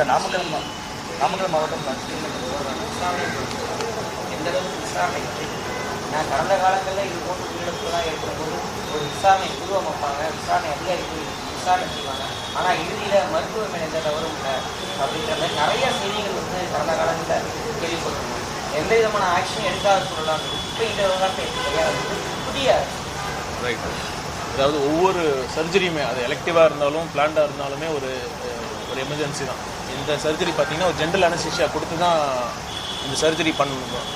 Sir Namakkal மாவட்டம் எந்த அளவுக்கு விசாரணை நான் கடந்த காலங்களில் இது போன்ற உயிரிழப்புலாம் ஏற்படும்போது ஒரு விசாரணை குழு அமைப்பாங்க, விசாரணை அதிகாரிகள் விசாரணை செய்வாங்க. ஆனால் இறுதியில் மருத்துவமனை எந்த தவறும் இல்லை அப்படின்ற மாதிரி நிறைய செய்திகள் கடந்த காலத்தில் கேள்விப்பட்டிருக்கோம். எந்த விதமான ஆக்ஷன் எடுக்காத சொல்லலாம். இப்போ இந்த விவகாரத்தை கையாளுறது புதிய ரைட். அதாவது ஒவ்வொரு சர்ஜரியுமே அது எலெக்டிவாக இருந்தாலும் பிளான்டாக இருந்தாலுமே ஒரு எமர்ஜென்சி தான். இந்த சர்ஜரி பார்த்திங்கன்னா ஒரு ஜென்ரல் அனஸ்தீசியா கொடுத்து தான் இந்த சர்ஜரி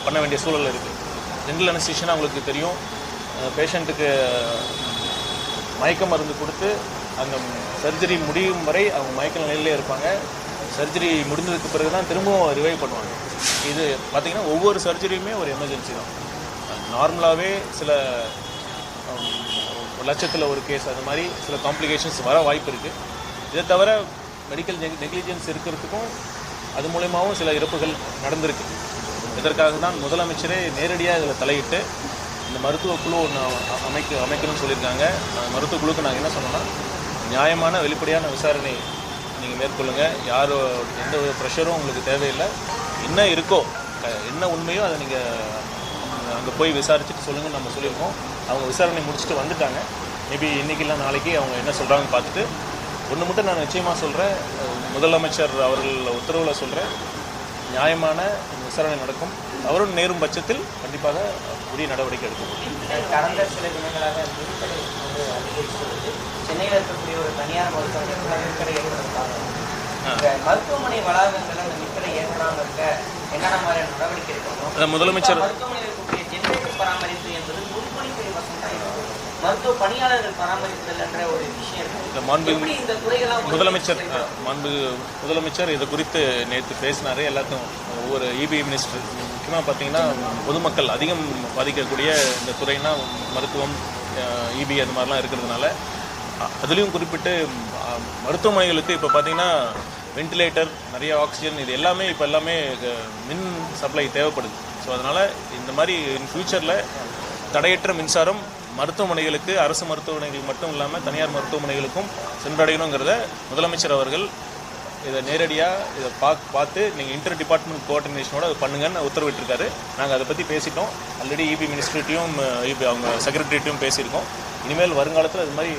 பண்ண வேண்டிய சூழல் இருக்குது. ஜென்ரல் அனஸ்தீசியானா உங்களுக்கு தெரியும், பேஷண்ட்டுக்கு மயக்க மருந்து கொடுத்து அந்த சர்ஜரி முடியும் வரை அவங்க மயக்க நிலையிலே இருப்பாங்க. சர்ஜரி முடிந்ததுக்கு பிறகு தான் திரும்பவும் ரிவைவ் பண்ணுவாங்க. இது பார்த்திங்கன்னா ஒவ்வொரு சர்ஜரியுமே ஒரு எமர்ஜென்சி தான். நார்மலாகவே சில லட்சத்தில் ஒரு கேஸ் அது மாதிரி சில காம்ப்ளிகேஷன்ஸ் வர வாய்ப்பு இருக்குது. இதை தவிர மெடிக்கல் நெக்லிஜென்ஸ் இருக்கிறதுக்கும் அது மூலமாகவும் சில இறப்புகள் நடந்திருக்கு. இதற்காக தான் முதலமைச்சரே நேரடியாக இதில் தலையிட்டு இந்த மருத்துவ குழு ஒன்று அமைக்கணும்னு சொல்லியிருக்காங்க. மருத்துவ குழுக்கு நாங்கள் என்ன சொன்னோம்னா, நியாயமான வெளிப்படையான விசாரணை நீங்கள் மேற்கொள்ளுங்கள். யாரோ எந்த ப்ரெஷரும் உங்களுக்கு தேவையில்லை. என்ன இருக்கோ என்ன உண்மையோ அதை நீங்கள் அங்கே போய் விசாரிச்சுட்டு சொல்லுங்கன்னு நம்ம சொல்லியிருக்கோம். அவங்க விசாரணை முடிச்சுட்டு வந்துட்டாங்க. மேபி இன்றைக்கி இல்லை நாளைக்கு அவங்க என்ன சொல்கிறாங்கன்னு பார்த்துட்டு ஒன்று மட்டும் நான் நிச்சயமாக சொல்கிறேன், முதலமைச்சர் அவர்கள் உத்தரவில் சொல்கிறேன், நியாயமான விசாரணை நடக்கும். அவரும் நேரும் பட்சத்தில் கண்டிப்பாக உரிய நடவடிக்கை எடுக்கும். கடந்த சில தினங்களாக சென்னையில் இருக்கக்கூடிய ஒரு தனியார் மருத்துவமனை மின்கடை ஏற்படுத்திருக்காங்க. மருத்துவமனை வளாகங்கள் அந்த மின்கடை ஏற்படாமல் இருக்க என்னென்ன மாதிரியான நடவடிக்கை எடுக்கணும்? முதலமைச்சர் மருத்துவமனையில் இருக்கக்கூடிய ஜெனரேட்டர் பராமரிப்பு என்பது பொதுப்பணித்துறை வசம் தான் இருக்கும். மருத்துவ பணியாளர்கள் பராமரிப்புகள் என்ற ஒரு விஷயம் இருக்கு. இந்த துறைகளாம் முதலமைச்சர் இதை குறித்து நேற்று பேசினாரு. எல்லாத்தையும் ஒவ்வொரு இபி மினிஸ்டர் முக்கியமாக பார்த்தீங்கன்னா பொதுமக்கள் அதிகம் பாதிக்கக்கூடிய இந்த துறைனா மருத்துவம், இபி அது மாதிரிலாம் இருக்கிறதுனால அதுலேயும் குறிப்பிட்டு மருத்துவமனைகளுக்கு இப்போ பார்த்தீங்கன்னா வென்டிலேட்டர், நிறைய ஆக்சிஜன், இது எல்லாமே இப்போ எல்லாமே மின் சப்ளை தேவைப்படுது. ஸோ அதனால் இந்த மாதிரி இன் ஃப்யூச்சரில் தடையற்ற மின்சாரம் மருத்துவமனைகளுக்கு, அரசு மருத்துவமனைகள் மட்டும் இல்லாமல் தனியார் மருத்துவமனைகளுக்கும் சென்றடையணுங்கிறத முதலமைச்சர் அவர்கள் இதை நேரடியாக இதை பார்த்து நீங்கள் இன்டர் டிபார்ட்மெண்ட் கோஆர்டினேஷனோட அது பண்ணுங்கன்னு உத்தரவிட்டிருக்காரு. நாங்கள் அதை பற்றி பேசிட்டோம். ஆல்ரெடி இபி மினிஸ்ட்ரிட்டையும் அவங்க செக்ரட்டரிட்டையும் பேசியிருக்கோம். இனிமேல் வருங்காலத்தில் அது மாதிரி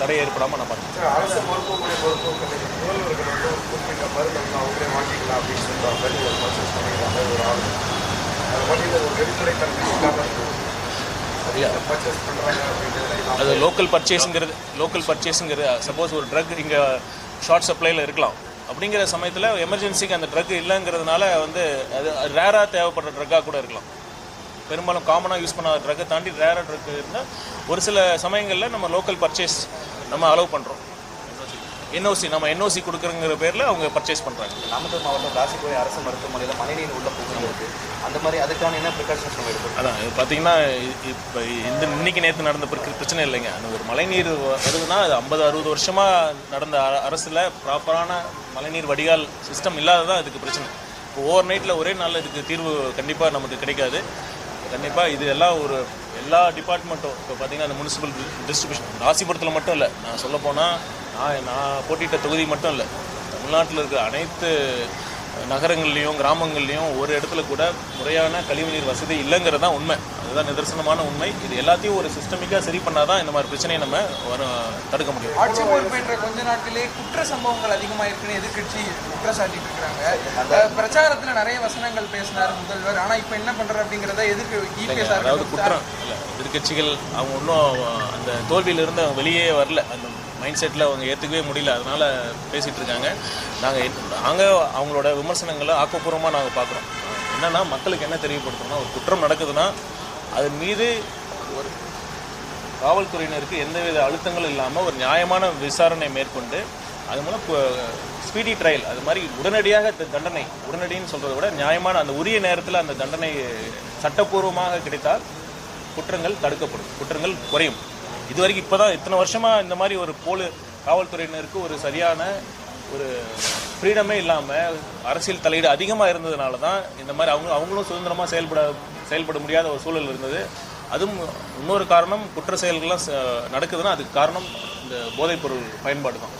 தடை ஏற்படாமல் நான் பார்த்துக்கிறேன். அரசு மருத்துவமனை முதல்வர்கள் குறிப்பிட்ட மருந்துகள் அவங்களே வாங்கிக்கலாம் அப்படின்னு சொல்கிறாங்க. ஒரு ஆள் அது வெளிப்படை தன்மை இல்லாமல் அது லோக்கல் பர்ச்சேஸுங்கிறது சப்போஸ் ஒரு ட்ரக் இங்கே ஷார்ட் சப்ளையில் இருக்கலாம். அப்படிங்கிற சமயத்தில் எமர்ஜென்சிக்கு அந்த ட்ரக் இல்லைங்கிறதுனால அது ரேராக தேவைப்படுற ட்ரக்காக கூட இருக்கலாம். பெரும்பாலும் காமனாக யூஸ் பண்ணாத ட்ரக்கை தாண்டி ரேராக ட்ரக் இருந்தால் ஒரு சில சமயங்களில் நம்ம லோக்கல் பர்ச்சேஸ் நம்ம அலோவ் பண்ணுறோம். என்ஓசி கொடுக்குறங்கிற பேரில் அவங்க பர்ச்சேஸ் பண்ணுறாங்க. நாமக்கல் மாவட்டம் ராசிபுரம் அரசு மருத்துவமனையில் மழைநீர் உள்ள புகழ் இருக்குது. அந்த மாதிரி அதுக்கான என்ன ப்ரிகாஷன்ஸ் நம்ம எடுக்கணும்? அதான் இது பார்த்தீங்கன்னா இப்போ இன்னைக்கு நேற்று நடந்த பிரச்சனை இல்லைங்க. அந்த ஒரு மழைநீர் வருதுன்னா அது 50-60 வருஷமாக நடந்த அரசில் ப்ராப்பரான மழைநீர் வடிகால் சிஸ்டம் இல்லாததான் இதுக்கு பிரச்சனை. இப்போ ஓவர் நைட்டில் ஒரே நாளில் இதுக்கு தீர்வு கண்டிப்பாக நமக்கு கிடைக்காது. கண்டிப்பாக இது எல்லாம் எல்லா டிபார்ட்மெண்ட்டும் இப்போ பார்த்தீங்கன்னா அந்த முனிசிபல் டிஸ்ட்ரிபியூஷன் ராசிபுரத்தில் மட்டும் இல்லை, நான் சொல்ல போனால் நான் போட்டியிட்ட தொகுதி மட்டும் இல்லை, தமிழ்நாட்டில் இருக்கிற அனைத்து நகரங்கள்லேயும் கிராமங்கள்லேயும் ஒரு இடத்துல கூட முறையான கழிவுநீர் வசதி இல்லைங்கிறது தான் உண்மை. அதுதான் நிதர்சனமான உண்மை. இது எல்லாத்தையும் ஒரு சிஸ்டமிக்காக சரி பண்ணால் தான் இந்த மாதிரி பிரச்சனையை நம்ம தடுக்க முடியும். ஆட்சி பொறுப்பேற்ற கொஞ்ச நாட்களே குற்ற சம்பவங்கள் அதிகமாக இருக்குன்னு எதிர்கட்சி குற்றச்சாட்டிட்டு இருக்காங்க. பிரச்சாரத்தில் நிறைய வசனங்கள் பேசினார் முதல்வர். ஆனால் இப்போ என்ன பண்ணுறாரு அப்படிங்கிறத அதாவது குற்றம் இல்லை, எதிர்கட்சிகள் அவங்க இன்னும் அந்த தோல்வியிலிருந்து அவங்க வெளியே வரல. அந்த மைண்ட் செட்டில் அவங்க ஏற்றுக்கவே முடியல. அதனால் பேசிகிட்டு இருக்காங்க. நாங்கள் அவங்களோட விமர்சனங்களை ஆக்கப்பூர்வமாக நாங்கள் பார்க்குறோம். என்னென்னா மக்களுக்கு என்ன தெரியப்படுத்தணும்னா, ஒரு குற்றம் நடக்குதுன்னா அதன் மீது ஒரு காவல்துறையினருக்கு எந்தவித அழுத்தங்களும் இல்லாமல் ஒரு நியாயமான விசாரணை மேற்கொண்டு அது மூலம் ஸ்பீடி ட்ரையல் அது மாதிரி உடனடியாக உடனடின்னு சொல்கிறத விட நியாயமான அந்த உரிய நேரத்தில் அந்த தண்டனை சட்டப்பூர்வமாக கிடைத்தால் குற்றங்கள் தடுக்கப்படும், குற்றங்கள் குறையும். இது வரைக்கும் இப்போ தான் இத்தனை வருஷமாக இந்த மாதிரி ஒரு காவல்துறையினருக்கு ஒரு சரியான ஒரு ஃப்ரீடமே இல்லாமல் அரசியல் தலையீடு அதிகமாக இருந்ததுனால தான் இந்த மாதிரி அவங்களும் சுதந்திரமாக செயல்பட முடியாத ஒரு சூழல் இருந்தது. அதுவும் இன்னொரு காரணம் குற்ற செயல்கள்லாம் நடக்குதுன்னா அதுக்கு காரணம் இந்த போதைப்பொருள் பயன்பாடு தான்.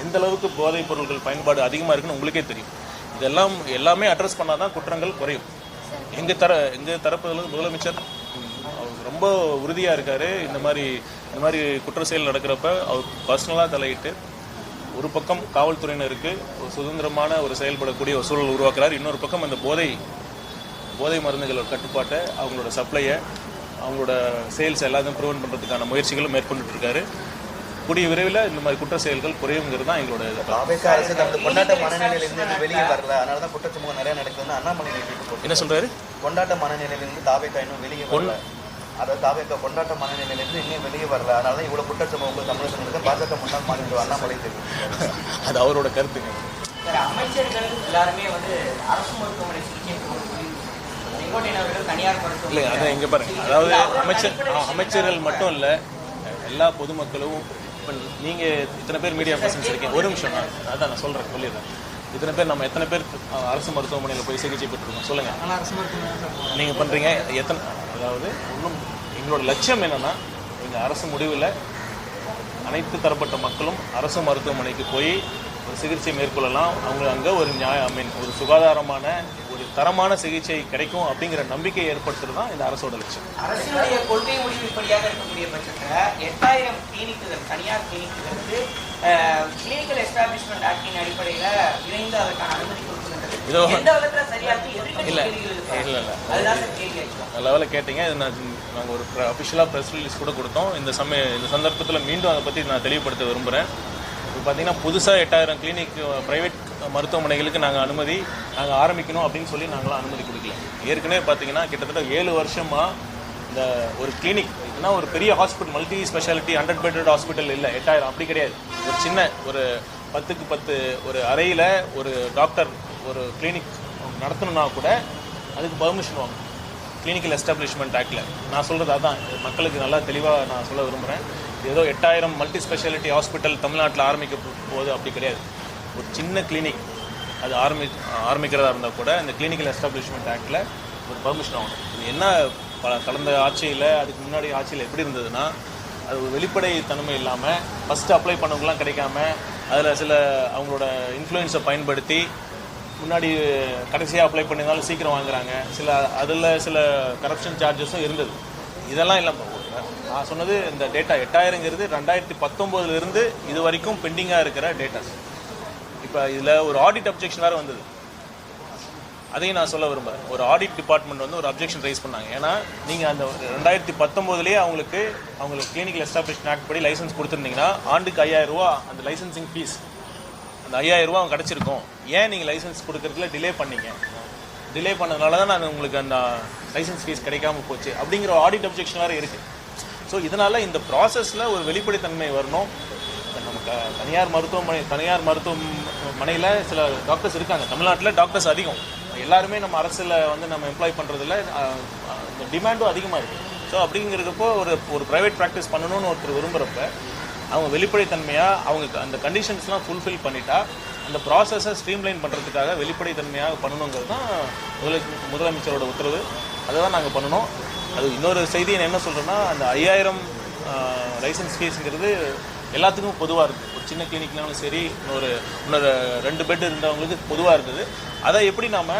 எந்த அளவுக்கு போதைப் பொருட்கள் பயன்பாடு அதிகமாக இருக்குன்னு உங்களுக்கே தெரியும். இதெல்லாம் எல்லாமே அட்ரஸ் பண்ணால் தான் குற்றங்கள் குறையும். எங்கள் தரப்புல முதலமைச்சர் அவர் ரொம்ப உறுதியாக இருக்கார். இந்த மாதிரி குற்ற செயல் நடக்கிறப்ப அவர் பர்சனலாக தலையிட்டு ஒரு பக்கம் காவல்துறையினருக்கு ஒரு சுதந்திரமான ஒரு செயல்படக்கூடிய ஒரு சூழல் உருவாக்குறார். இன்னொரு பக்கம் அந்த போதை மருந்துகளோட கட்டுப்பாட்டை, அவங்களோட சப்ளையை, அவங்களோட சேல்ஸ் எல்லாத்தையும் ப்ரிவென்ட் பண்ணுறதுக்கான முயற்சிகளும் மேற்கொண்டுட்டு இருக்காரு. கூடிய விரைவில் இந்த மாதிரி குற்ற செயல்கள் குறையுங்கிறது தான் எங்களோட தாவேகா அரசு தனது கொண்டாட்ட மனநிலையிலிருந்து வெளியே வரல, அதனால தான் குற்ற சம்பவம் நிறைய நடக்குதுன்னு அண்ணாமலை போட்டு என்ன சொல்றாரு? கொண்டாட்ட மனநிலையிலிருந்து தாவேகா இன்னும் வெளியே வரல, அதாவது தாவேகா கொண்டாட்ட மனநிலையிலிருந்து இன்னும் வெளியே வரல, அதனால தான் இவ்வளவு குற்ற சம்பவங்கள் தமிழகத்தில் இருக்க பாஜக முன்னாள் மாநில அண்ணாமலை தெரியும். அது அவரோட கருத்துங்க. அமைச்சர்கள் எல்லாருமே வந்து அரசு மருத்துவமனை சிகிச்சை செங்கோட்டையன் அவர்கள் தனியார் மருத்துவமனை இல்லை, அதை இங்கே பாருங்க. அதாவது அமைச்சர்கள் மட்டும் இல்லை, எல்லா பொதுமக்களும். இப்போ நீங்கள் இத்தனை பேர் மீடியா பர்சன்ஸ் இருக்கீங்க, ஒரு நிமிஷம் அதான் நான் சொல்லிடுறேன். இத்தனை பேர் நம்ம எத்தனை பேர் அரசு மருத்துவமனையில் போய் சிகிச்சை பெற்றுருக்கோம் சொல்லுங்கள். நீங்கள் பண்ணுறீங்க அதாவது இன்னும் எங்களோட லட்சியம் என்னென்னா, எங்கள் அரசு முடிவில் அனைத்து தரப்பட்ட மக்களும் அரசு மருத்துவமனைக்கு போய் ஒரு சிகிச்சை மேற்கொள்ளலாம். அவங்க அங்கே ஒரு ஒரு சுகாதாரமான ஒரு தரமான சிகிச்சை கிடைக்கும் அப்படிங்கிற நம்பிக்கையை ஏற்படுத்துறது தான் இந்த அரசோட லட்சியம். அரசினுடைய கொள்கை முடிவுப்படியாக இருக்கக்கூடிய பட்சத்தில் 8000 கிளினிக்குகள், தனியார் கிளினிக்குகளுக்கு கிளினிக்கல் எஸ்டாப்ளிஷ்மெண்ட் ஆக்டின் அடிப்படையில் விரைந்து அதற்கான அனுமதி கொடுக்குறது எந்த விதத்தில் சரியாக நல்ல வேலை கேட்டீங்க. இது நாங்கள் ஒரு அஃபிஷியலாக ப்ரெஸ் ரிலீஸ் கூட கொடுத்தோம். இந்த சந்தர்ப்பத்தில் மீண்டும் அதை பற்றி நான் தெளிவுபடுத்த விரும்புகிறேன். இப்போ பார்த்தீங்கன்னா புதுசாக 8000 கிளினிக் ப்ரைவேட் மருத்துவமனைகளுக்கு நாங்கள் ஆரம்பிக்கணும் அப்படின்னு சொல்லி நாங்களாம் அனுமதி கொடுக்கல. ஏற்கனவே பார்த்தீங்கன்னா கிட்டத்தட்ட 7 வருஷமாக இந்த ஒரு கிளினிக் இதுனா ஒரு பெரிய hospital, multi speciality 100 bedded hospital இல்லை, 8000 அப்படி கிடையாது. ஒரு சின்ன ஒரு 10க்கு 10 ஒரு அறையில் ஒரு டாக்டர் ஒரு கிளினிக் நடத்தணுன்னா கூட அதுக்கு பர்மிஷன் வாங்கணும் கிளினிக்கல் எஸ்டாப்ளிஷ்மெண்ட் ஆக்டில். நான் சொல்கிறது அதான் மக்களுக்கு நல்லா தெளிவாக நான் சொல்ல விரும்புகிறேன். ஏதோ 8000 மல்டி ஸ்பெஷாலிட்டி ஹாஸ்பிட்டல் தமிழ்நாட்டில் ஆரம்பிக்க போகுது அப்படி கிடையாது. ஒரு சின்ன கிளினிக் அது ஆரம்பிக்கிறதா இருந்தால் கூட இந்த கிளினிக்கல் எஸ்டாப்ளிஷ்மெண்ட் ஆக்டில் ஒரு பர்மிஷன் ஆகணும். இது என்ன கடந்த ஆட்சியில் அதுக்கு முன்னாடி ஆட்சியில் எப்படி இருந்ததுன்னா, அது ஒரு வெளிப்படை தன்மை இல்லாமல் ஃபஸ்ட்டு அப்ளை பண்ணவங்களாம் கிடைக்காம அதில் சில அவங்களோட இன்ஃப்ளூயன்ஸை பயன்படுத்தி முன்னாடி கடைசியாக அப்ளை பண்ணியிருந்தாலும் சீக்கிரம் வாங்குறாங்க. அதில் சில கரப்ஷன் சார்ஜஸும் இருந்தது. இதெல்லாம் இல்லாமல் நான் சொன்னது இந்த டேட்டா 8000ங்கிறது 2019 இது வரைக்கும் பெண்டிங்காக இருக்கிற டேட்டாஸ். இப்போ இதில் ஒரு ஆடிட் அப்ஜெக்ஷன் வேறு வந்தது, அதையும் நான் சொல்ல விரும்புகிறேன். ஒரு ஆடிட் டிபார்ட்மெண்ட் வந்து ஒரு அப்ஜெக்ஷன் ரைஸ் பண்ணாங்க. ஏன்னா நீங்கள் அந்த 2019 அவங்களுக்கு கிளினிக்கல் எஸ்டாப்ளிஷ்மெண்ட் ஆக்ட் படி லைசன்ஸ் கொடுத்துருந்தீங்கன்னா ஆண்டுக்கு 5000 ரூபா அந்த லைசன்சிங் ஃபீஸ், அந்த 5000 ரூபா அவங்க கிடச்சிருக்கும். ஏன் நீங்கள் லைசன்ஸ் கொடுக்கறதுல டிலே பண்ணீங்க? டிலே பண்ணதுனால தான் நான் உங்களுக்கு அந்த லைசன்ஸ் ஃபீஸ் கிடைக்காம போச்சு அப்படிங்கிற ஆடிட் அப்ஜெக்ஷன் வேறு இருக்குது. ஸோ இதனால் இந்த ப்ராசஸில் ஒரு வெளிப்படைத்தன்மை வரணும். நமக்கு தனியார் மருத்துவமனையில் சில டாக்டர்ஸ் இருக்காங்க. தமிழ்நாட்டில் டாக்டர்ஸ் அதிகம், எல்லாருமே நம்ம அரசில் வந்து நம்ம எம்ப்ளாய் பண்ணுறதில்ல, டிமாண்டும் அதிகமாக இருக்குது. ஸோ அப்படிங்கிறப்போ ஒரு ப்ரைவேட் ப்ராக்டிஸ் பண்ணணும்னு ஒருத்தர் விரும்புகிறப்ப அவங்க வெளிப்படைத்தன்மையாக அவங்க அந்த கண்டிஷன்ஸ்லாம் ஃபுல்ஃபில் பண்ணிட்டா அந்த ப்ராசஸை ஸ்ட்ரீம்லைன் பண்ணுறதுக்காக வெளிப்படைத்தன்மையாக பண்ணணுங்கிறது தான் முதலமைச்சரோட உத்தரவு. அதை தான் நாங்கள் பண்ணணும். அது இன்னொரு செய்தி என்ன சொல்கிறேன்னா, அந்த 5000 லைசன்ஸ் ஃபீஸுங்கிறது எல்லாத்துக்கும் பொதுவாக இருக்குது. ஒரு சின்ன கிளினிக்னாலும் சரி, இன்னொரு 2 பெட் இருந்தவங்களுக்கு பொதுவாக இருந்தது. அதை எப்படி நாம்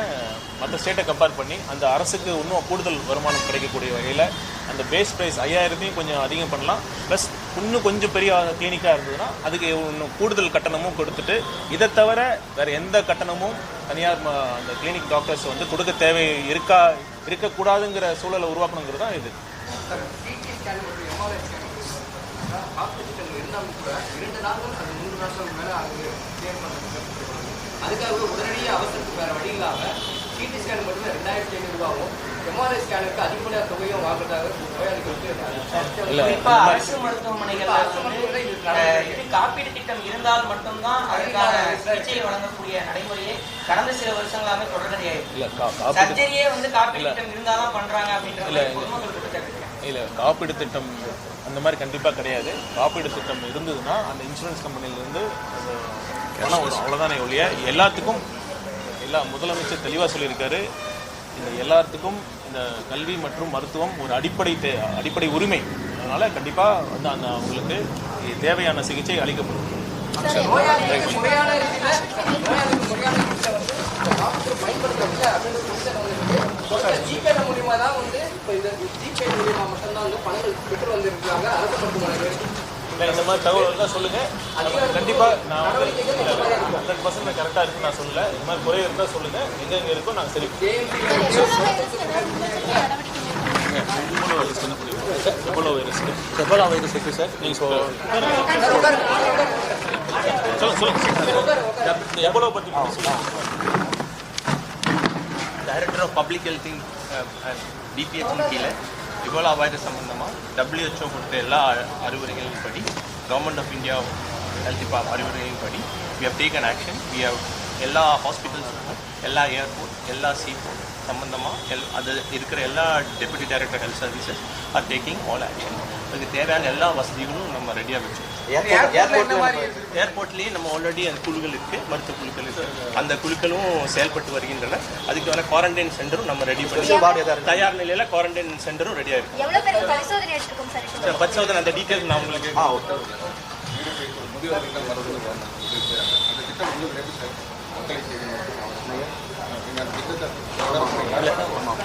மற்ற ஸ்டேட்டை கம்பேர் பண்ணி அந்த அரசுக்கு இன்னும் கூடுதல் வருமானம் கிடைக்கக்கூடிய வகையில் அந்த பேஸ் ப்ரைஸ் 5000த்தையும் கொஞ்சம் அதிகம் பண்ணலாம். ப்ளஸ் இன்னும் கொஞ்சம் பெரிய கிளினிக்காக இருந்ததுன்னா அதுக்கு இன்னும் கூடுதல் கட்டணமும் கொடுத்துட்டு, இதை தவிர வேறு எந்த கட்டணமும் தனியார் அந்த கிளினிக் டாக்டர்ஸ் வந்து கொடுக்க தேவை இருக்கக்கூடாதுங்கிற சூழலை உருவாக்கணுங்கிறது தான் இது. அதுக்காக உடனடியாக அவசரத்துக்கு வேறு வழி இல்லாமல் சிடி ஸ்கேன் மட்டுமே 2500 ரூபாவும், எம்ஆர்ஐ ஸ்கேனுக்கு அதிகமான தொகையும் வாங்குறதாக குறிப்பாக அரசு மருத்துவமனைகள் காப்பீடு திட்டம் இருந்தால் மட்டும்தான் அதுக்கான சிகிச்சை வழங்கக்கூடிய நடைமுறையை கடந்த சில வருஷங்களாக தொடர்கதையாயிருக்கு. சர்ஜரியே வந்து காப்பீடு திட்டம் இருந்தால்தான் பண்றாங்க அப்படின்ற இல்லை, காப்பீடு திட்டம் அந்த மாதிரி கண்டிப்பாக கிடையாது. காப்பீடு திட்டம் இருந்ததுன்னா அந்த இன்சூரன்ஸ் கம்பெனிலேருந்து பணம் வரும், அவ்வளோதானே ஒழிய எல்லாத்துக்கும் முதலமைச்சர் தெளிவாக சொல்லியிருக்காரு. இந்த எல்லாத்துக்கும் இந்த கல்வி மற்றும் மருத்துவம் ஒரு அடிப்படை உரிமை. அதனால் கண்டிப்பாக வந்து அவங்களுக்கு தேவையான சிகிச்சை அளிக்கப்படும். நோயாளிகளுக்கு முறையான ரீதியில் வந்து டாக்டர் பயன்படுத்தவில்லை அப்படின்றது ஜிபே மூலியமா தான் வந்து இப்போ இந்த ஜிபே மூலியமா மட்டும்தான் வந்து பணங்கள் பெற்று வந்திருக்கிறாங்க அரசு மருத்துவமனைகள். இந்த மாதிரி தகவல் இருந்தால் சொல்லுங்கள். கண்டிப்பாக நான் 100% கரெக்டாக இருக்குன்னு நான் சொல்லலை. இந்த மாதிரி குறை இருந்தால் சொல்லுங்கள். எங்கே இருக்கோ நாங்கள் சரி எபோலா வைரஸ் இருக்குது சார். நீங்கள் சொல்லுங்கள் எபோலா பற்றி சொல்லுங்கள். Director of public health DPH கீழே எபோலா வைரஸ் சம்பந்தமாக WHO கொடுத்த எல்லா அறிவுரைகளின் படி கவர்மெண்ட் ஆஃப் இந்தியா ஹெல்த் அறிவுரைகளின் படி we have taken action. we have எல்லா ஹாஸ்பிட்டல்ஸுக்கும் எல்லா ஏர்போர்ட் எல்லா சீபோர்ட் சம்பந்தமாக அது இருக்கிற எல்லா deputy director health services are taking all action. அதுக்கு தேவையான எல்லா வசதிகளும் நம்ம ரெடியாக வச்சோம். ஏர்போர்ட்லேயே நம்ம ஆல்ரெடி அந்த குழுக்கள் இருக்குது, மருத்துவ குழுக்கள் இருக்குது. அந்த குழுக்களும் செயல்பட்டு வருகின்றன. அதுக்கான குவாரண்டைன் சென்டரும் நம்ம ரெடி பண்ணி தயார் நிலையில் குவாரண்டைன் சென்டரும் ரெடியாக இருக்குது. பரிசோதனை அந்த டீட்டெயில்ஸ் நான் உங்களுக்கு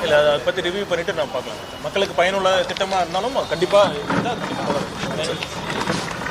இல்லை அதை பற்றி ரிவ்யூ பண்ணிவிட்டு நான் பார்க்கலாம். மக்களுக்கு பயனுள்ள திட்டமாக இருந்தாலும் கண்டிப்பாக